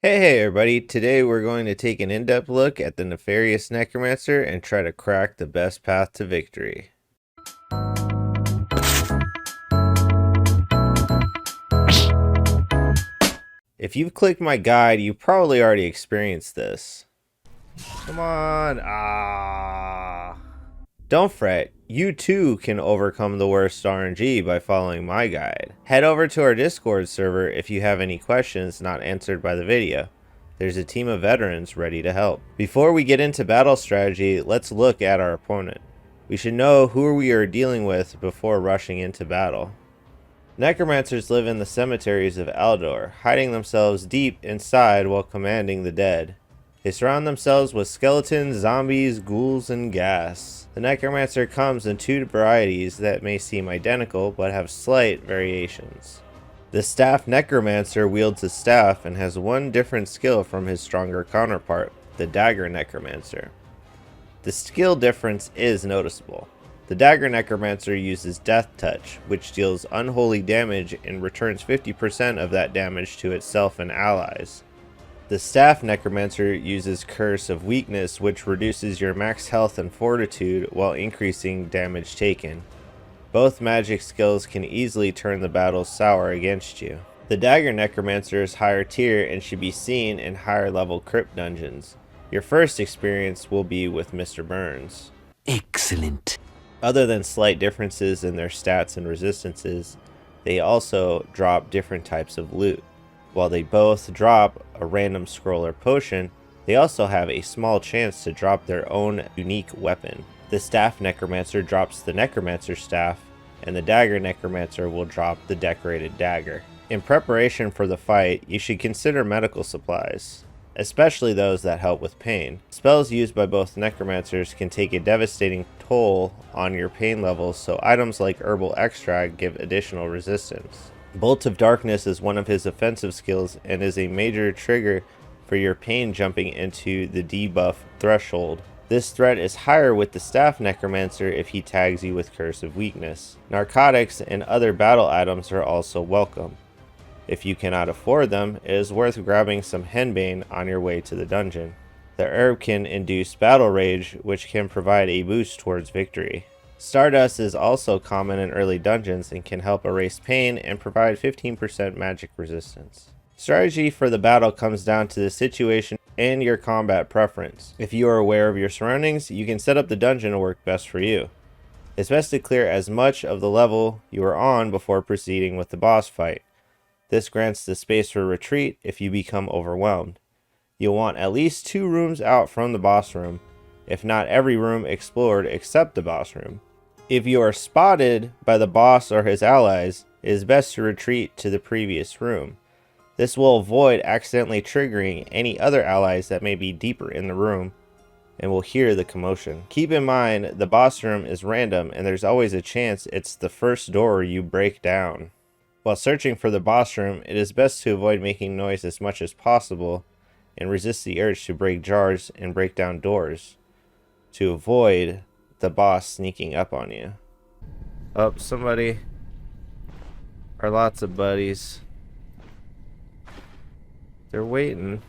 Hey everybody, today we're going to take an in-depth look at the nefarious Necromancer and try to crack the best path to victory. If you've clicked my guide, you've probably already experienced this. Come on, Don't fret, you too can overcome the worst RNG by following my guide. Head over to our Discord server if you have any questions not answered by the video. There's a team of veterans ready to help. Before we get into battle strategy, let's look at our opponent. We should know who we are dealing with before rushing into battle. Necromancers live in the cemeteries of Aldor, hiding themselves deep inside while commanding the dead. They surround themselves with skeletons, zombies, ghouls, and gas. The Necromancer comes in two varieties that may seem identical but have slight variations. The Staff Necromancer wields a staff and has one different skill from his stronger counterpart, the Dagger Necromancer. The skill difference is noticeable. The Dagger Necromancer uses Death Touch, which deals unholy damage and returns 50% of that damage to itself and allies. The Staff Necromancer uses Curse of Weakness, which reduces your max health and fortitude while increasing damage taken. Both magic skills can easily turn the battle sour against you. The Dagger Necromancer is higher tier and should be seen in higher level crypt dungeons. Your first experience will be with Mr. Burns. Excellent. Other than slight differences in their stats and resistances, they also drop different types of loot. While they both drop a random scroll or potion, they also have a small chance to drop their own unique weapon. The Staff Necromancer drops the Necromancer Staff, and the Dagger Necromancer will drop the Decorated Dagger. In preparation for the fight, you should consider medical supplies, especially those that help with pain. Spells used by both Necromancers can take a devastating toll on your pain levels, so items like Herbal Extract give additional resistance. Bolt of Darkness is one of his offensive skills and is a major trigger for your pain jumping into the debuff threshold. This threat is higher with the Staff Necromancer if he tags you with Curse of Weakness. Narcotics and other battle items are also welcome. If you cannot afford them, it is worth grabbing some henbane on your way to the dungeon. The herb can induce battle rage, which can provide a boost towards victory. Stardust is also common in early dungeons and can help erase pain and provide 15% magic resistance. Strategy for the battle comes down to the situation and your combat preference. If you are aware of your surroundings, you can set up the dungeon to work best for you. It's best to clear as much of the level you are on before proceeding with the boss fight. This grants the space for retreat if you become overwhelmed. You'll want at least 2 rooms out from the boss room, if not every room explored except the boss room. If you are spotted by the boss or his allies, it is best to retreat to the previous room. This will avoid accidentally triggering any other allies that may be deeper in the room and will hear the commotion. Keep in mind the boss room is random and there's always a chance it's the first door you break down. While searching for the boss room, it is best to avoid making noise as much as possible and resist the urge to break jars and break down doors to avoid the boss sneaking up on you. Oh, somebody or lots of buddies. They're waiting.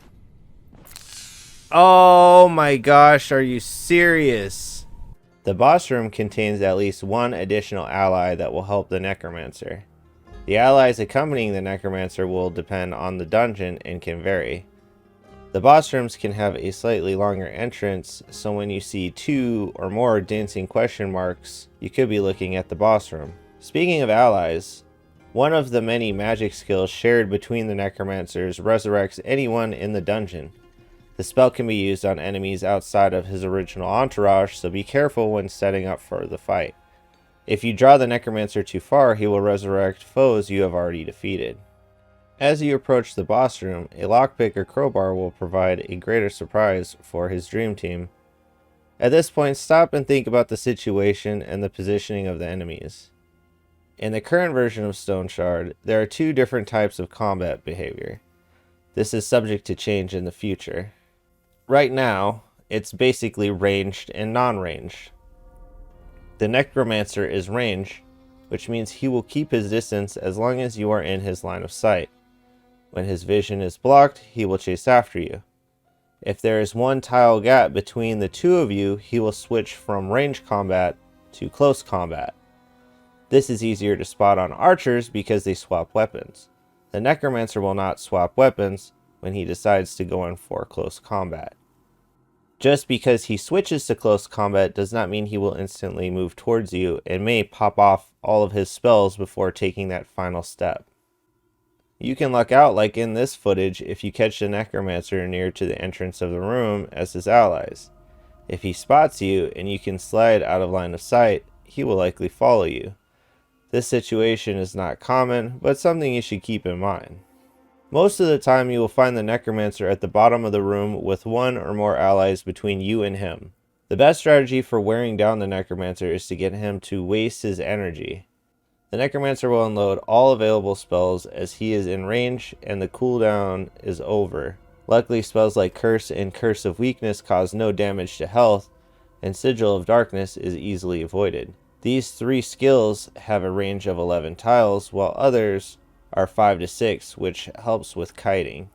Oh my gosh, are you serious? The boss room contains at least one additional ally that will help the Necromancer. The allies accompanying the Necromancer will depend on the dungeon and can vary. The boss rooms can have a slightly longer entrance, so when you see 2 or more dancing question marks, you could be looking at the boss room. Speaking of allies, one of the many magic skills shared between the Necromancers resurrects anyone in the dungeon. The spell can be used on enemies outside of his original entourage, so be careful when setting up for the fight. If you draw the Necromancer too far, he will resurrect foes you have already defeated. As you approach the boss room, a lockpick or crowbar will provide a greater surprise for his dream team. At this point, stop and think about the situation and the positioning of the enemies. In the current version of Stoneshard, there are 2 different types of combat behavior. This is subject to change in the future. Right now, it's basically ranged and non-ranged. The Necromancer is ranged, which means he will keep his distance as long as you are in his line of sight. When his vision is blocked, he will chase after you. If there is one tile gap between the two of you, he will switch from range combat to close combat. This is easier to spot on archers because they swap weapons. The Necromancer will not swap weapons when he decides to go in for close combat. Just because he switches to close combat does not mean he will instantly move towards you and may pop off all of his spells before taking that final step. You can luck out like in this footage if you catch the Necromancer near to the entrance of the room as his allies. If he spots you and you can slide out of line of sight, he will likely follow you. This situation is not common, but something you should keep in mind. Most of the time you will find the Necromancer at the bottom of the room with one or more allies between you and him. The best strategy for wearing down the Necromancer is to get him to waste his energy. The Necromancer will unload all available spells as he is in range and the cooldown is over. Luckily, spells like Curse and Curse of Weakness cause no damage to health, and Sigil of Darkness is easily avoided. These 3 skills have a range of 11 tiles, while others are 5 to 6, which helps with kiting.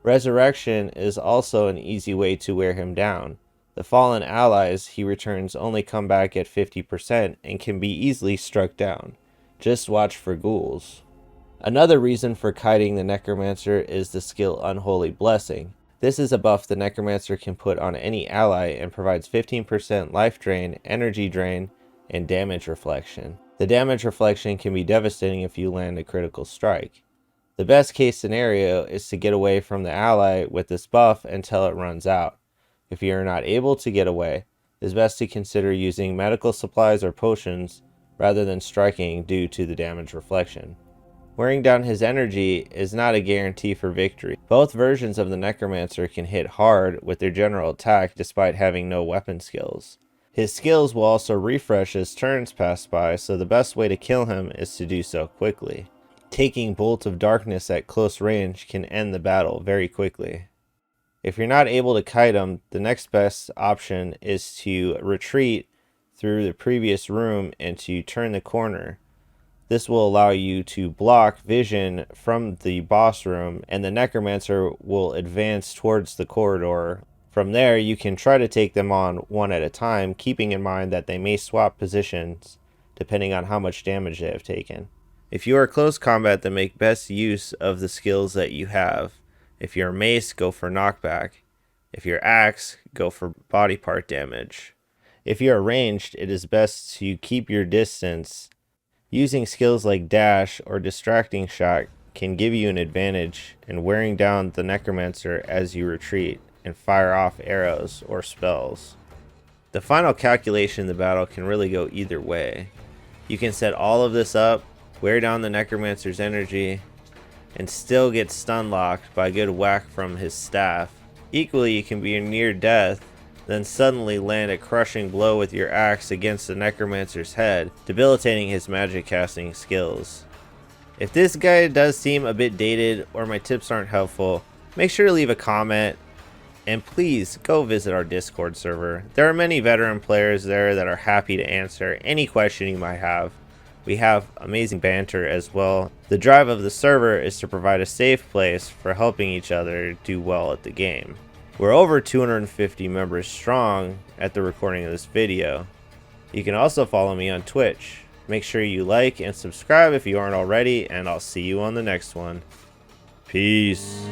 Resurrection is also an easy way to wear him down. The fallen allies he returns only come back at 50% and can be easily struck down. Just watch for ghouls. Another reason for kiting the Necromancer is the skill Unholy Blessing. This is a buff the Necromancer can put on any ally and provides 15% life drain, energy drain, and damage reflection. The damage reflection can be devastating if you land a critical strike. The best case scenario is to get away from the ally with this buff until it runs out. If you are not able to get away, it is best to consider using medical supplies or potions rather than striking due to the damage reflection. Wearing down his energy is not a guarantee for victory. Both versions of the Necromancer can hit hard with their general attack despite having no weapon skills. His skills will also refresh as turns pass by, so the best way to kill him is to do so quickly. Taking Bolt of Darkness at close range can end the battle very quickly. If you're not able to kite him, the next best option is to retreat through the previous room and to turn the corner. This will allow you to block vision from the boss room, and the Necromancer will advance towards the corridor. From there, you can try to take them on one at a time, keeping in mind that they may swap positions depending on how much damage they have taken. If you are close combat, then make best use of the skills that you have. If you're mace, go for knockback. If you're axe, go for body part damage. If you're ranged, it is best to keep your distance. Using skills like dash or distracting shot can give you an advantage in wearing down the Necromancer as you retreat and fire off arrows or spells. The final calculation in the battle can really go either way. You can set all of this up, wear down the Necromancer's energy, and still get stun locked by a good whack from his staff. Equally, you can be near death, then suddenly land a crushing blow with your axe against the Necromancer's head, debilitating his magic casting skills. If this guide does seem a bit dated or my tips aren't helpful, make sure to leave a comment. And please go visit our Discord server. There are many veteran players there that are happy to answer any question you might have. We have amazing banter as well. The drive of the server is to provide a safe place for helping each other do well at the game. We're over 250 members strong at the recording of this video. You can also follow me on Twitch. Make sure you like and subscribe if you aren't already, and I'll see you on the next one. Peace.